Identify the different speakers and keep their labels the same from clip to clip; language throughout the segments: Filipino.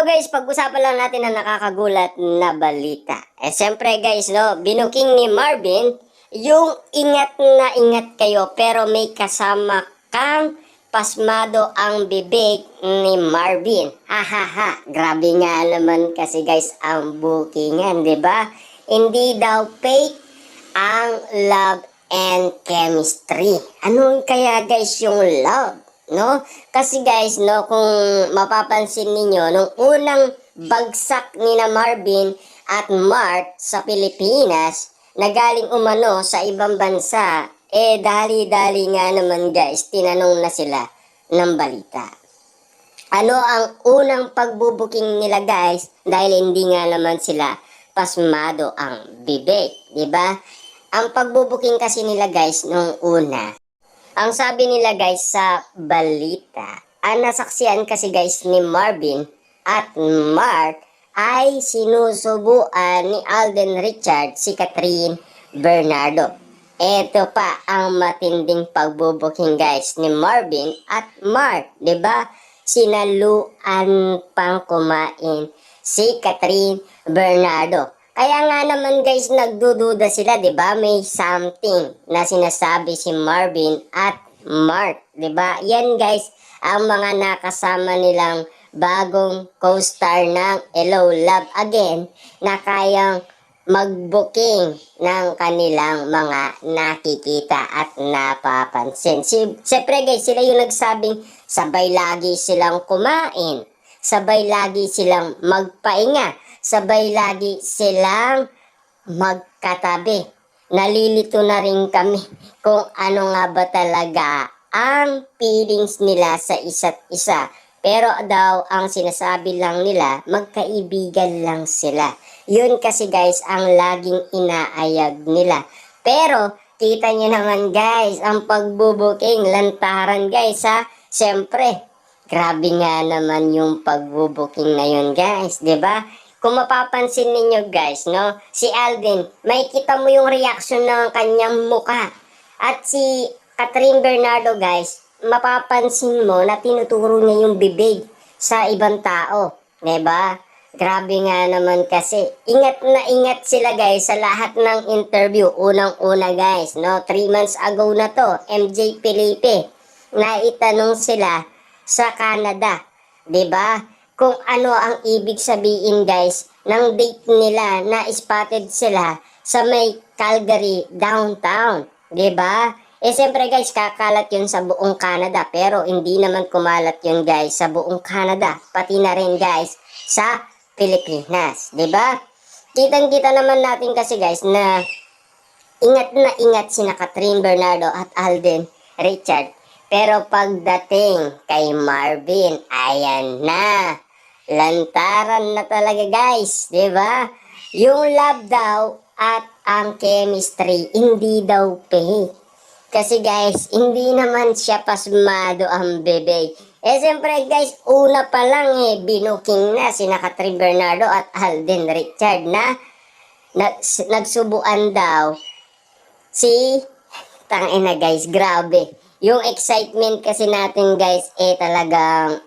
Speaker 1: guys, pag-usapan lang natin ang nakakagulat na balita. Siyempre guys, no, binuking ni Marvin yung ingat na ingat kayo pero may kasama kang pasmado ang bibig ni Marvin. Hahaha, grabe nga naman kasi guys ang bookingan, di ba? Hindi daw fake ang love and chemistry. Ano kaya guys yung love? No? Kasi guys, no, kung mapapansin ninyo, nung unang bagsak ni na Marvin at Mark sa Pilipinas, na galing umano sa ibang bansa, dali-dali nga naman guys, tinanong na sila ng balita. Ano ang unang pagbubuking nila guys? Dahil hindi nga naman sila pasmado ang bibig, di ba? Ang pagbubuking kasi nila guys nung una, ang sabi nila guys sa balita, ang nasaksihan kasi guys ni Marvin at Mark ay sinusubuan ni Alden Richard si Catherine Bernardo. Ito pa ang matinding pagbubuking guys ni Marvin at Mark, 'di ba? Sinaluan pang kumain si Catherine Bernardo. Kaya nga naman guys, nagdududa sila, 'di ba? May something na sinasabi si Marvin at Mark, 'di ba? Yan guys, ang mga nakasama nilang bagong co-star ng Hello Love Again na kayang mag-booking ng kanilang mga nakikita at napapansin. Siyempre guys, sila yung nagsabing sabay lagi silang kumain, sabay lagi silang magpahinga, sabay lagi silang magkatabi. Nalilito na rin kami kung ano nga ba talaga ang feelings nila sa isa't isa. Pero daw ang sinasabi lang nila, magkaibigan lang sila. Yun kasi guys ang laging inaayag nila. Pero kita nyo naman guys, ang pagbubuking lantaran guys ha. Siyempre, grabe nga naman yung pagbubuking na yun guys, 'di ba? Kung mapapansin ninyo guys, no, si Alden, may kita mo yung reaction ng kanyang muka. At si Catherine Bernardo guys, mapapansin mo na tinuturo niya yung bibig sa ibang tao, 'di ba? Grabe nga naman kasi. Ingat na ingat sila guys sa lahat ng interview. Unang-una guys, no, 3 months ago na to, MJ Felipe, naitanong sila sa Canada, 'di ba? Kung ano ang ibig sabihin guys ng date nila na spotted sila sa may Calgary downtown, 'di ba? Siyempre guys, kakalat 'yun sa buong Canada pero hindi naman kumalat 'yun guys sa buong Canada, pati na rin guys sa Pilipinas, 'di ba? Kitang-kita naman natin kasi guys na ingat sina Catherine Bernardo at Alden Richard. Pero pagdating kay Marvin, ayan na. Lantaran na talaga guys, 'di ba? Yung love daw at ang chemistry hindi daw fake. Kasi guys, hindi naman siya pasmado ang bebek. Siyempre guys, una pa lang binuking na sina Catherine Bernardo at Alden Richard na nagsubuan daw si tangina guys, grabe. Yung excitement kasi natin guys, talagang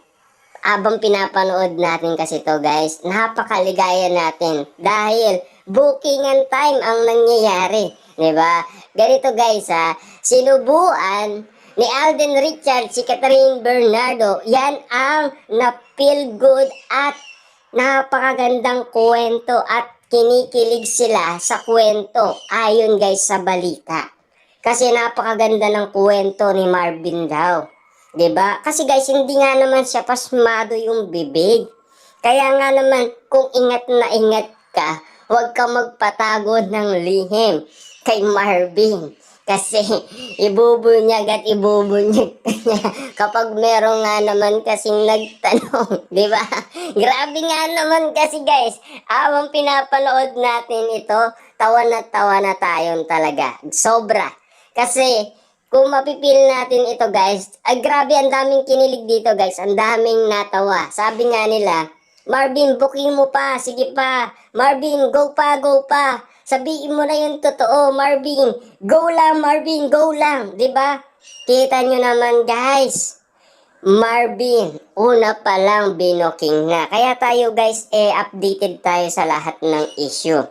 Speaker 1: abang pinapanood natin kasi to guys, napakaligaya natin dahil bookingan time ang nangyayari, 'di ba? Ganito guys ha, sinubuan ni Alden Richard si Catherine Bernardo, yan ang na-feel good at napakagandang kwento at kinikilig sila sa kwento ayon guys sa balita. Kasi napakaganda ng kwento ni Marvin daw. 'Di ba? Kasi guys, hindi nga naman siya pasmado yung bibig. Kaya nga naman, kung ingat na ingat ka, huwag ka magpatago ng lihim kay Marvin. Kasi ibubunyag at ibubunyag niya kapag meron nga naman kasing nagtanong, 'di ba? Grabe nga naman kasi guys, habang pinapanood natin ito, tawa na tayo talaga. Sobra. Kasi kung mapipil natin ito guys, ay grabe, ang daming kinilig dito guys, ang daming natawa. Sabi nga nila, Marvin, booking mo pa, sige pa. Marvin, go pa, go pa. Sabihin mo na yung totoo, Marvin. Go lang, Marvin, go lang. 'Di ba? Kita nyo naman guys, Marvin, una pa lang binoking na. Kaya tayo guys, updated tayo sa lahat ng issue.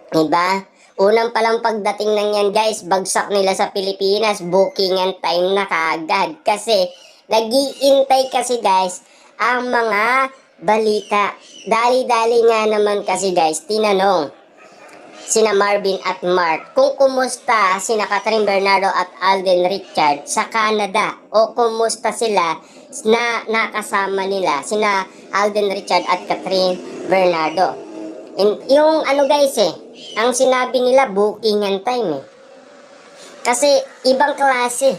Speaker 1: Diba? Unang palang pagdating ng yan guys, bagsak nila sa Pilipinas, bookingan time na kaagad. Kasi, nag-iintay kasi guys, ang mga balita. Dali-dali nga naman kasi guys, tinanong sina Marvin at Mark kung kumusta sina Catherine Bernardo at Alden Richard sa Canada o kumusta sila na nakasama nila sina Alden Richard at Catherine Bernardo. Yung ano guys ang sinabi nila bookingan time kasi ibang klase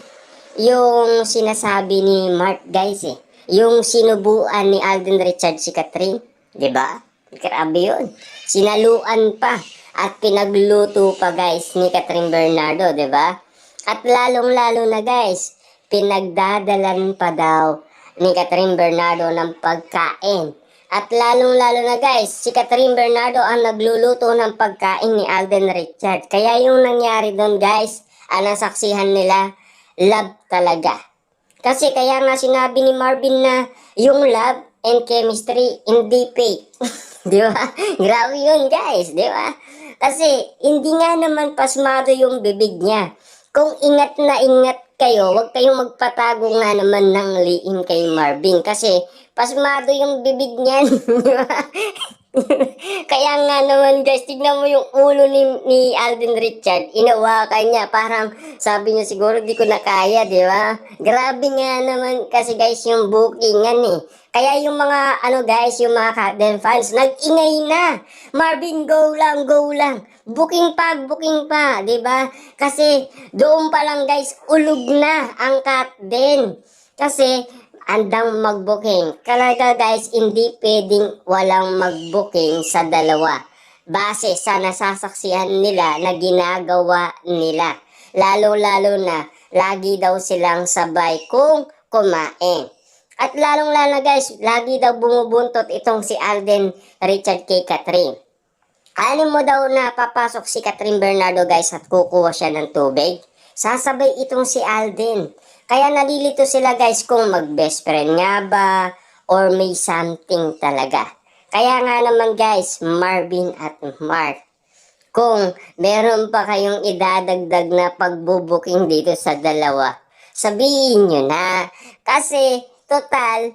Speaker 1: yung sinasabi ni Mark guys yung sinubuan ni Alden Richard si Catherine, 'di ba? Grabe yun. Sinaluan pa at pinagluto pa guys ni Catherine Bernardo, 'di ba? At lalong-lalo na guys, pinagdadalan pa daw ni Catherine Bernardo ng pagkain. At lalong-lalo na guys, si Catherine Bernardo ang nagluluto ng pagkain ni Alden Richard. Kaya yung nangyari doon guys, ang nasaksihan nila, love talaga. Kasi kaya nga sinabi ni Marvin na yung love and chemistry hindi fake. Di ba? Grabe yun guys, di ba? Kasi hindi nga naman pasmado yung bibig niya. Kung ingat na ingat kayo, huwag kayong magpatago nga naman ng liin kay Marvin. Kasi pasmado yung bibig niyan. Di ba? Kaya nga naman guys, tignan mo yung ulo ni Alden Richard. Inawakan niya. Parang sabi niya siguro di ko na kaya, di ba? Grabe nga naman kasi guys yung bookingan Kaya yung mga ano guys, yung mga Catden fans, nag-ingay na. Marvin, go lang, go lang. Booking pa, di ba? Kasi doon pa lang guys, ulog na ang Catden. Kasi andang mag-booking. Talaga guys, hindi pwedeng walang mag-booking sa dalawa. Base sa nasasaksihan nila na ginagawa nila. Lalo-lalo na, lagi daw silang sabay kung kumain. At lalong-lalo guys, lagi daw bumubuntot itong si Alden Richard kay Catherine. Alam mo daw na papasok si Catherine Bernardo guys at kukuha siya ng tubig? Sasabay itong si Alden. Kaya nalilito sila guys kung mag-best friend nga ba or may something talaga. Kaya nga naman guys, Marvin at Mark, kung meron pa kayong idadagdag na pagbubuking dito sa dalawa, sabihin nyo na. Kasi total,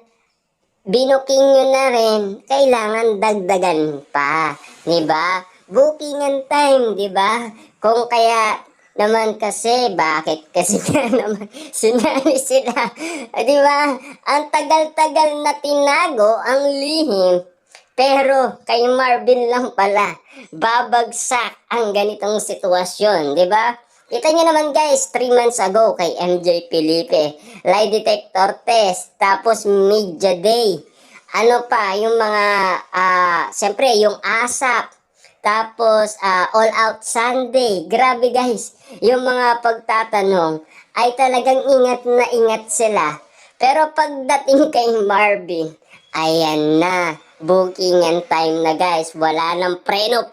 Speaker 1: binuking nyo na rin, kailangan dagdagan pa. Diba? Bookingan time, diba? Kung kaya naman kasi, bakit kasi nga naman sinali sila? Diba? Ang tagal-tagal na tinago ang lihim. Pero kay Marvin lang pala, babagsak ang ganitong sitwasyon, diba? Kita nyo naman guys, 3 months ago kay MJ Felipe, lie detector test, tapos media day. Ano pa, yung mga, siyempre, yung ASAP, tapos All Out Sunday. Grabe guys, yung mga pagtatanong ay talagang ingat na ingat sila. Pero pagdating kay Marvin, ayan na, bookingan time na guys. Wala nang preno.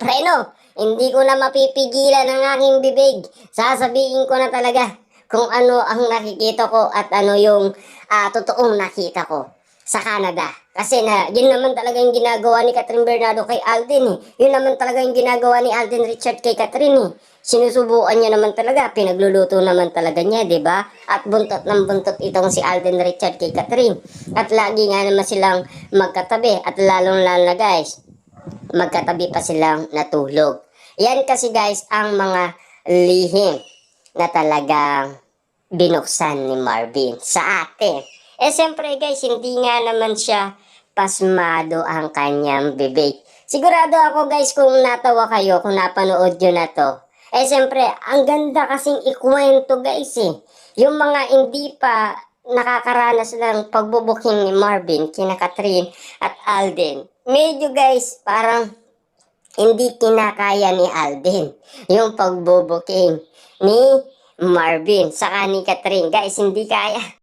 Speaker 1: Hindi ko na mapipigilan ang aking bibig. Sasabihin ko na talaga kung ano ang nakikita ko at ano yung totoong nakita ko sa Canada. Kasi yun naman talaga yung ginagawa ni Catherine Bernardo kay Alden Yun naman talaga yung ginagawa ni Alden Richard kay Catherine Sinusubukan niya naman talaga, pinagluluto naman talaga niya, 'di ba? At buntot ng buntot itong si Alden Richard kay Catherine. At lagi nga naman silang magkatabi at lalong-lalo na guys, magkatabi pa silang natulog. Yan kasi guys ang mga lihim na talagang binuksan ni Marvin sa atin. Siyempre guys, hindi nga naman siya pasmado ang kanyang bibig. Sigurado ako guys kung natawa kayo, kung napanood nyo na to. Siyempre, ang ganda kasing ikwento guys Yung mga hindi pa nakakaranas ng pagbubuking ni Marvin, kina Catherine at Alden. Medyo guys, parang hindi kinakaya ni Alden yung pagbubuking ni Marvin saka ni Catherine. Guys, hindi kaya.